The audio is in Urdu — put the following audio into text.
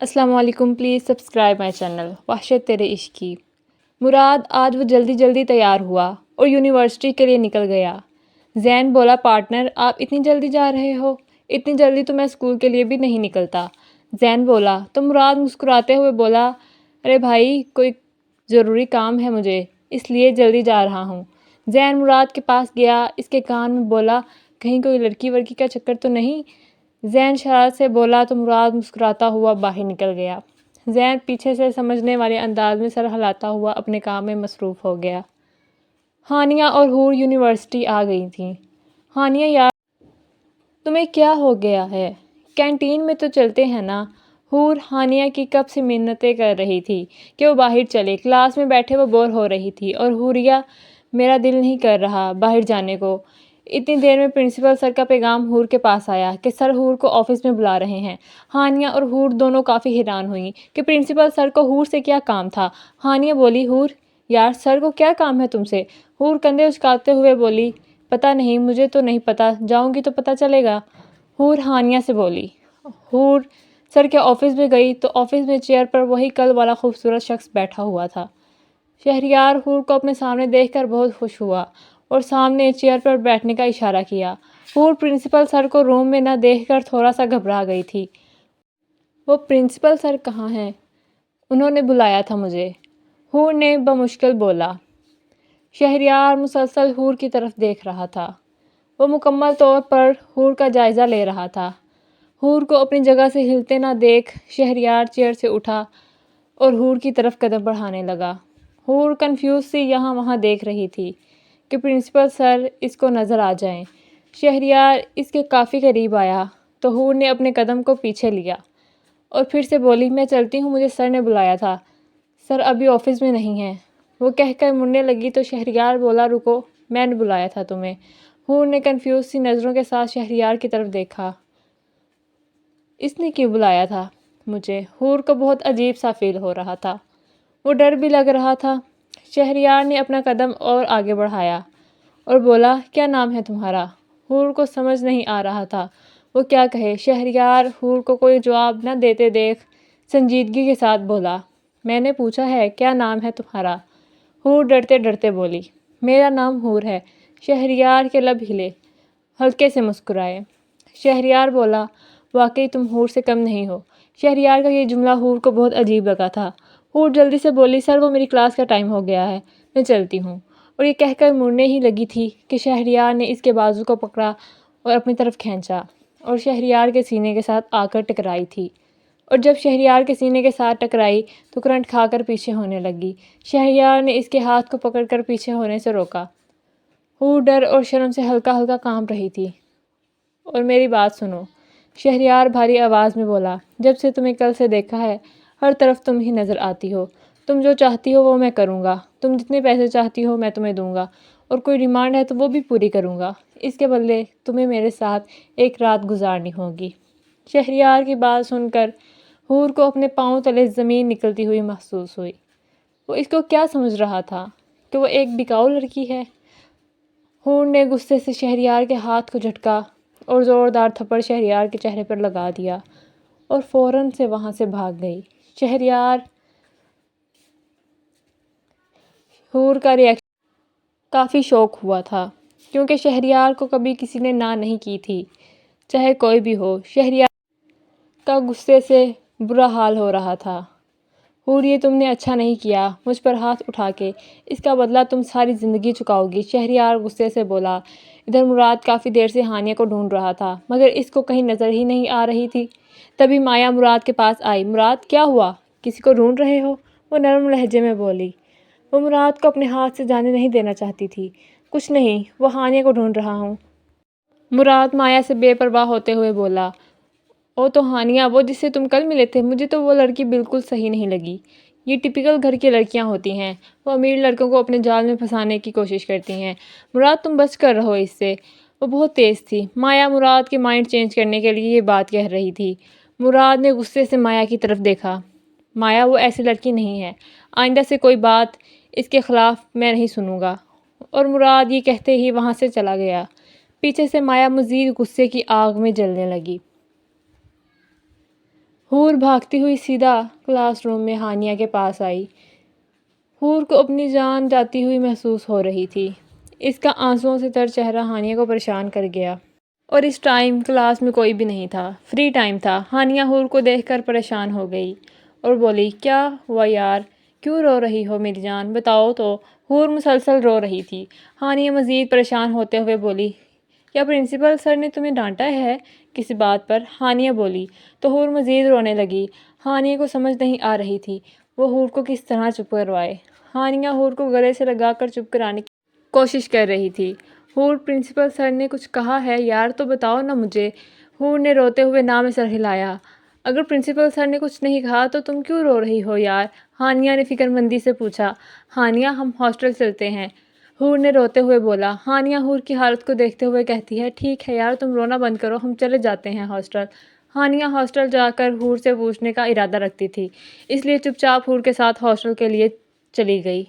السلام علیکم، پلیز سبسکرائب مائی چینل وحشت تیرے عشق کی۔ مراد آج وہ جلدی جلدی تیار ہوا اور یونیورسٹی کے لیے نکل گیا۔ زین بولا پارٹنر آپ اتنی جلدی جا رہے ہو؟ اتنی جلدی تو میں اسکول کے لیے بھی نہیں نکلتا۔ زین بولا تو مراد مسکراتے ہوئے بولا ارے بھائی کوئی ضروری کام ہے مجھے اس لیے جلدی جا رہا ہوں۔ زین مراد کے پاس گیا، اس کے کان میں بولا کہیں کوئی لڑکی ورکی کا چکر تو نہیں؟ زین شرارت سے بولا تو مراد مسکراتا ہوا باہر نکل گیا۔ زین پیچھے سے سمجھنے والے انداز میں سر ہلاتا ہوا اپنے کام میں مصروف ہو گیا۔ ہانیہ اور حور یونیورسٹی آ گئی تھیں۔ ہانیہ یار تمہیں کیا ہو گیا ہے؟ کینٹین میں تو چلتے ہیں نا؟ حور ہانیہ کی کب سے منتیں کر رہی تھی کہ وہ باہر چلے، کلاس میں بیٹھے وہ بور ہو رہی تھی اور حوریہ میرا دل نہیں کر رہا باہر جانے کو۔ اتنی دیر میں پرنسپل سر کا پیغام حور کے پاس آیا کہ سر حور کو آفس میں بلا رہے ہیں۔ ہانیہ اور حور دونوں کافی حیران ہوئیں کہ پرنسپل سر کو حور سے کیا کام تھا۔ ہانیہ بولی حور یار سر کو کیا کام ہے تم سے؟ حور کندھے اچکاتے ہوئے بولی پتہ نہیں، مجھے تو نہیں پتہ، جاؤں گی تو پتہ چلے گا۔ حور ہانیہ سے بولی۔ حور سر کے آفس میں گئی تو آفس میں چیئر پر وہی کل والا خوبصورت شخص بیٹھا ہوا تھا۔ شہریار حور کو اپنے سامنے دیکھ کر بہت خوش ہوا اور سامنے چیئر پر بیٹھنے کا اشارہ کیا۔ حور پرنسپل سر کو روم میں نہ دیکھ کر تھوڑا سا گھبرا گئی تھی۔ وہ پرنسپل سر کہاں ہیں؟ انہوں نے بلایا تھا مجھے، حور نے بمشکل بولا۔ شہریار مسلسل حور کی طرف دیکھ رہا تھا۔ وہ مکمل طور پر حور کا جائزہ لے رہا تھا۔ حور کو اپنی جگہ سے ہلتے نہ دیکھ شہریار چیئر سے اٹھا اور حور کی طرف قدم بڑھانے لگا۔ حور کنفیوز سی یہاں وہاں دیکھ رہی تھی کہ پرنسپل سر اس کو نظر آ جائیں۔ شہریار اس کے کافی قریب آیا تو حور نے اپنے قدم کو پیچھے لیا اور پھر سے بولی میں چلتی ہوں، مجھے سر نے بلایا تھا، سر ابھی آفس میں نہیں ہیں۔ وہ کہہ کر مڑنے لگی تو شہریار بولا رکو، میں نے بلایا تھا تمہیں۔ حور نے کنفیوز سی نظروں کے ساتھ شہریار کی طرف دیکھا۔ اس نے کیوں بلایا تھا مجھے؟ حور کو بہت عجیب سا فیل ہو رہا تھا، وہ ڈر بھی لگ رہا تھا۔ شہریار نے اپنا قدم اور آگے بڑھایا اور بولا کیا نام ہے تمہارا؟ حور کو سمجھ نہیں آ رہا تھا وہ کیا کہے۔ شہریار حور کو کوئی جواب نہ دیتے دیکھ سنجیدگی کے ساتھ بولا میں نے پوچھا ہے کیا نام ہے تمہارا؟ حور ڈرتے ڈرتے بولی میرا نام حور ہے۔ شہریار کے لب ہلے، ہلکے سے مسکرائے۔ شہریار بولا واقعی تم حور سے کم نہیں ہو۔ شہریار کا یہ جملہ حور کو بہت عجیب لگا تھا۔ حور جلدی سے بولی سر وہ میری کلاس کا ٹائم ہو گیا ہے، میں چلتی ہوں، اور یہ کہہ کر مڑنے ہی لگی تھی کہ شہریار نے اس کے بازو کو پکڑا اور اپنی طرف کھینچا اور شہریار کے سینے کے ساتھ آ کر ٹکرائی تھی، اور جب شہریار کے سینے کے ساتھ ٹکرائی تو کرنٹ کھا کر پیچھے ہونے لگی۔ شہریار نے اس کے ہاتھ کو پکڑ کر پیچھے ہونے سے روکا۔ حور ڈر اور شرم سے ہلکا ہلکا کانپ رہی تھی۔ اور میری بات سنو، شہریار بھاری آواز میں بولا جب سے تمہیں کل سے دیکھا ہے ہر طرف تم ہی نظر آتی ہو، تم جو چاہتی ہو وہ میں کروں گا، تم جتنے پیسے چاہتی ہو میں تمہیں دوں گا، اور کوئی ڈیمانڈ ہے تو وہ بھی پوری کروں گا، اس کے بدلے تمہیں میرے ساتھ ایک رات گزارنی ہوگی۔ شہریار کی بات سن کر حور کو اپنے پاؤں تلے زمین نکلتی ہوئی محسوس ہوئی۔ وہ اس کو کیا سمجھ رہا تھا کہ وہ ایک بکاؤ لڑکی ہے؟ حور نے غصے سے شہریار کے ہاتھ کو جھٹکا اور زوردار تھپڑ شہریار کے چہرے پر لگا دیا اور فوراً سے وہاں سے بھاگ گئی۔ شہریار حور کا ریئیکشن کافی شوق ہوا تھا کیونکہ شہریار کو کبھی کسی نے نہ نہیں کی تھی، چاہے کوئی بھی ہو۔ شہریار کا غصے سے برا حال ہو رہا تھا۔ حور یہ تم نے اچھا نہیں کیا مجھ پر ہاتھ اٹھا کے، اس کا بدلہ تم ساری زندگی چکاؤ گی۔ شہریار غصے سے بولا۔ ادھر مراد کافی دیر سے ہانیہ کو ڈھونڈ رہا تھا مگر اس کو کہیں نظر ہی نہیں آ رہی تھی۔ تبھی مایا مراد کے پاس آئی۔ مراد کیا ہوا؟ کسی کو ڈھونڈ رہے ہو؟ وہ نرم لہجے میں بولی۔ وہ مراد کو اپنے ہاتھ سے جانے نہیں دینا چاہتی تھی۔ کچھ نہیں، وہ ہانیہ کو ڈھونڈ رہا ہوں۔ مراد مایا سے بے پرواہ ہوتے ہوئے بولا۔ او تو ہانیہ، وہ جس سے تم کل ملے تھے، مجھے تو وہ لڑکی بالکل صحیح نہیں لگی۔ یہ ٹپیکل گھر کی لڑکیاں ہوتی ہیں، وہ امیر لڑکوں کو اپنے جال میں پھنسانے کی کوشش کرتی ہیں۔ مراد تم بچ کر رہو اس سے، وہ بہت تیز تھی۔ مایا مراد کے مائنڈ چینج کرنے کے لیے یہ بات کہہ رہی تھی۔ مراد نے غصے سے مایا کی طرف دیکھا۔ مایا وہ ایسی لڑکی نہیں ہے، آئندہ سے کوئی بات اس کے خلاف میں نہیں سنوں گا، اور مراد یہ کہتے ہی وہاں سے چلا گیا۔ پیچھے سے مایا مزید غصے کی آگ میں جلنے لگی۔ حور بھاگتی ہوئی سیدھا کلاس روم میں ہانیہ کے پاس آئی۔ حور کو اپنی جان جاتی ہوئی محسوس ہو رہی تھی۔ اس کا آنسوؤں سے تر چہرہ ہانیہ کو پریشان کر گیا۔ اور اس ٹائم کلاس میں کوئی بھی نہیں تھا، فری ٹائم تھا۔ ہانیہ حور کو دیکھ کر پریشان ہو گئی اور بولی، کیا ہوا یار، کیوں رو رہی ہو میری جان، بتاؤ تو۔ حور مسلسل رو رہی تھی۔ ہانیہ مزید پریشان ہوتے ہوئے بولی، کیا پرنسپل سر نے تمہیں ڈانٹا ہے کسی بات پر؟ ہانیہ بولی تو حور مزید رونے لگی۔ ہانیہ کو سمجھ نہیں آ رہی تھی وہ حور کو کس طرح چپ کروائے۔ ہانیہ حور کو گلے سے لگا کر چپ کرانے کی کوشش کر رہی تھی۔ حور، پرنسپل سر نے کچھ کہا ہے یار تو بتاؤ نا مجھے۔ حور نے روتے ہوئے نہ میں سر ہلایا۔ اگر پرنسپل سر نے کچھ نہیں کہا تو تم کیوں رو رہی ہو یار؟ ہانیہ نے فکر مندی سے پوچھا۔ ہانیہ، ہم ہاسٹل چلتے ہیں، حور نے روتے ہوئے بولا۔ ہانیہ حور کی حالت کو دیکھتے ہوئے کہتی ہے، ٹھیک ہے یار، تم رونا بند کرو، ہم چلے جاتے ہیں ہاسٹل۔ ہانیہ ہاسٹل جا کر حور سے پوچھنے کا ارادہ رکھتی تھی، اس لیے چپ چاپ حور کے ساتھ ہاسٹل کے لیے چلی گئی۔